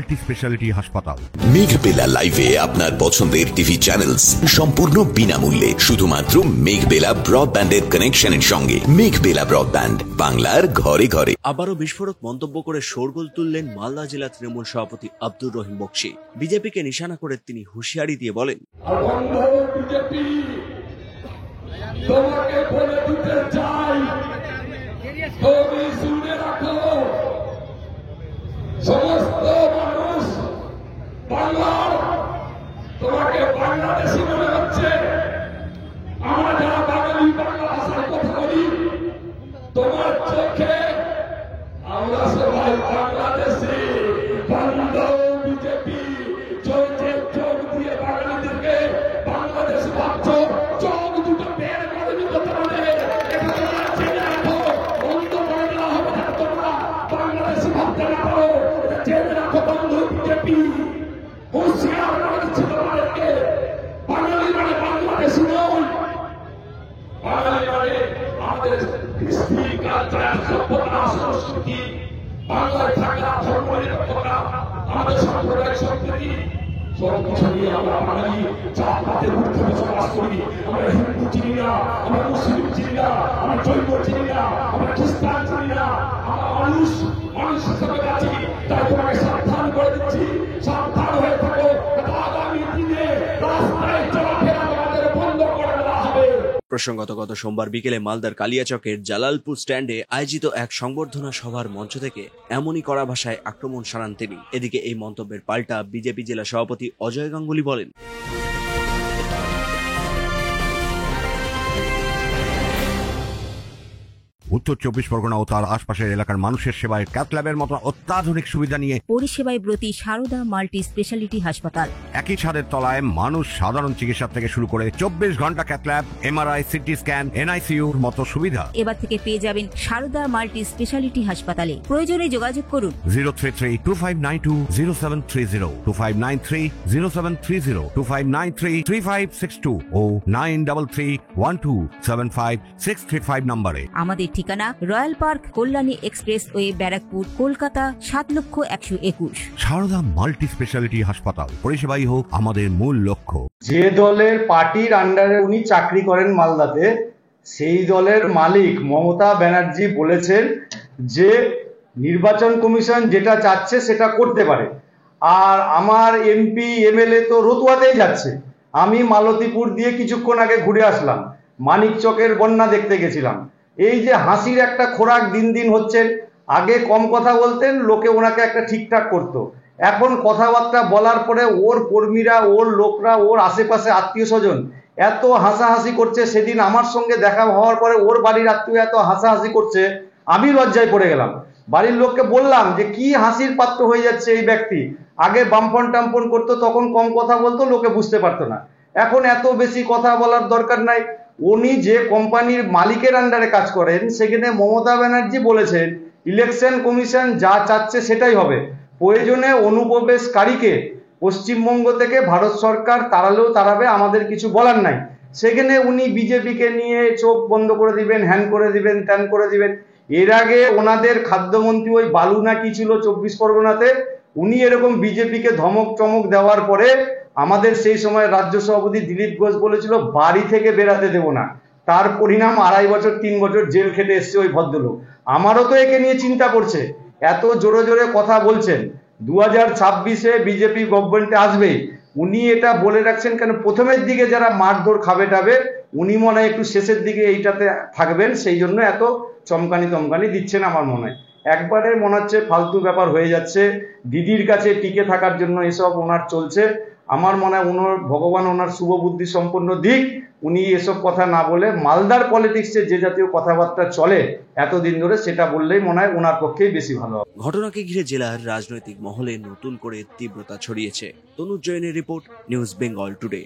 Multi speciality হাসপাতাল। মেঘবেলা লাইভে আপনার পছন্দের টিভি চ্যানেলস সম্পূর্ণ বিনামূল্যে, শুধুমাত্র মেঘবেলা ব্রডব্যান্ডের কানেকশনের সঙ্গে। মেঘবেলা ব্রডব্যান্ড, বাংলার ঘরে ঘরে। আবারও বিস্ফোরক মন্তব্য করে শোরগোল তুললেন মালদা জেলা তৃণমূল সভাপতি আব্দুর রহিম বকশী। বিজেপিকে নিশানা করে তিনি হুঁশিয়ারি দিয়ে বলেন, তোমাকে বলে দিতে চাই, তুমি শুনে রাখো, সমস্ত মানুষ বাংলার তোমাকে বাংলাদেশি মনে হচ্ছে। আমরা যারা বাঙালি বাংলা ভাষায় কথা বলি, তোমার চোখে আমরা সবাই বাংলাদেশি। বন্ধ বিজেপি, চোখে চোখ দিয়ে বাঙালিদেরকে বাংলাদেশ ভাবছ, চোখ দুটো বের করে দিতে পারে। জেনে রাখো, অন্ধ বাংলা হবে না, তোমরা বাংলাদেশি ভাবতে না পারো। জেনে রাখো বন্ধ বিজেপি, হুঁশিয়ার করে দিচ্ছে তোমাদেরকে। বাঙালি মানে বাংলাদেশি নয়, বাঙালি মানে আমাদের কৃষ্টি, কালচার, সভ্যতা, সংস্কৃতি, বাংলায় থাকা ধর্মনিরপেক্ষতা, আমাদের সাম্প্রদায়িক সম্প্রীতি, সবকিছু নিয়ে আমরা বাঙালি জাতপাতের ঊর্ধ্বে বসবাস করি। আমরা হিন্দু চিনি না, আমরা মুসলিম চিনি না, আমরা জৈন চিনি না, আমরা খ্রিস্টান চিনি না, আমরা মানুষ হিসেবে আছি। তাই তোমাকে সাবধান করে দিচ্ছি, সাবধান হয়ে থাকো। আগামী দিনে রাস্তায় চলাফেরা আমাদের বন্ধ করে দেওয়া হবে। প্রসঙ্গত গত সোমবার বিকেলে মালদার কালিয়াচকের জালালপুর স্ট্যান্ডে আয়োজিত এক সংবর্ধনা সভার মঞ্চ থেকে এমনই কড়া ভাষায় আক্রমণ শানান তিনি। এদিকে এই মন্তব্যের পাল্টা বিজেপি জেলা সভাপতি অজয় গাঙ্গুলি বলেন, উত্তর 24 পরগনা ও তার আশপাশের এলাকার মানুষের সেবায় ক্যাথ ল্যাবের মতো অত্যাধুনিক সুবিধা নিয়ে পরিষেবায় ব্রতী সারদা মাল্টি স্পেশালিটি হাসপাতাল। একই ছাদের তলায় মানুষ সাধারণ চিকিৎসা থেকে শুরু করে 24 ঘন্টা cath lab, MRI, CT scan, এনআইসিইউর মতো সুবিধা এবার থেকে পেয়ে যাবেন সারদা মাল্টি স্পেশালিটি হাসপাতালে। প্রয়োজনে যোগাযোগ করুন 033-2592-0730, 2593-0730, 2593-3562 ও 9331275635 নম্বরে। আমাদের ঠিকানা royal park, Kalyani expressway, Barrackpore, Kolkata 7,01,021। Sarada multi speciality হাসপাতাল, পরিষেবাই হোক আমাদের মূল লক্ষ্য। যে দলের পার্টির আন্ডারে উনি চাকরি করেন মালদাতে, সেই দলের মালিক মমতা ব্যানার্জি বলেছেন যে নির্বাচন কমিশন যেটা চাচ্ছে সেটা করতে পারে। আর আমার এমপি এমএলএ তো রতুয়াতেই যাচ্ছে। আমি মালতীপুর দিয়ে কিছুক্ষণ আগে ঘুরে আসলাম, মানিকচকের বন্যা দেখতে গেছিলাম। এই যে হাসির একটা খোরাক দিন দিন হচ্ছেন। আগে কম কথা বলতেন, লোকে ওনাকে একটা ঠিকঠাক করতো। এখন কথাবার্তা বলার পরে ওর কর্মীরা, ওর লোকরা, ওর আশেপাশে আত্মীয় স্বজন এত হাসাহাসি করছে। সেদিন আমার সঙ্গে দেখা হওয়ার পরে ওর বাড়ির আত্মীয় এত হাসাহাসি করছে, আমি লজ্জায় পড়ে গেলাম। বাড়ির লোককে বললাম যে কি হাসির পাত্র হয়ে যাচ্ছে এই ব্যক্তি। আগে বাম্পন টাম্পন করতো, তখন কম কথা বলতো, লোকে বুঝতে পারতো না। এখন এত বেশি কথা বলার দরকার নাই। উনি যে কোম্পানির মালিকের আন্ডারে কাজ করেন, সেখানে মমতা ব্যানার্জি বলেছেন ইলেকশন কমিশন যা চাচ্ছে সেটাই হবে। প্রয়োজনে অনুপ্রবেশকারীকে পশ্চিমবঙ্গ থেকে ভারত সরকার তাড়ালেও তাড়াবে, আমাদের কিছু বলার নাই। সেখানে উনি বিজেপিকে নিয়ে চোখ বন্ধ করে দিবেন, হ্যান করে দিবেন, ত্যান করে দিবেন। এর আগে ওনাদের খাদ্যমন্ত্রী ওই বালু না কি ছিল 24 পরগনাতে, উনি এরকম বিজেপিকে ধমক চমক দেওয়ার পরে আমাদের সেই সময় রাজ্য সভাপতি দিলীপ ঘোষ বলেছিল বাড়ি থেকে বেরাতে দেব না। তার পরিণাম 2.5 বছর 3 বছর জেল খেটে এসছে ওই ভদ্রলোক। আমারও তো একে নিয়ে চিন্তা করছে। এত জোরে জোরে কথা বলছেন, 2026-এ বিজেপি গভর্নমেন্টে আসবে। উনি এটা বলে রাখছেন কেন, প্রথমের দিকে যারা মারধর খাবে টাবে, উনি মনে হয় একটু শেষের দিকে এইটাতে থাকবেন, সেই জন্য এত চমকানি দিচ্ছেন আমার মনে হয়। একবারে মনে হচ্ছে ফালতু ব্যাপার হয়ে যাচ্ছে। দিদির কাছে টিকে থাকার জন্য এসব ওনার চলছে। আমার মনে হয় ভগবান ওনার শুভ বুদ্ধি সম্পন্ন দিক, উনি এসব কথা না বলে মালদার পলিটিক্সে যে জাতীয় কথাবার্তা চলে এতদিন ধরে, সেটা বললেই মনে হয় ওনার পক্ষেই বেশি ভালো হবে। ঘটনাকে ঘিরে জেলার রাজনৈতিক মহলে নতুন করে তীব্রতা ছড়িয়েছে। তনুজ জৈনের রিপোর্ট, নিউজ বেঙ্গল টুডে।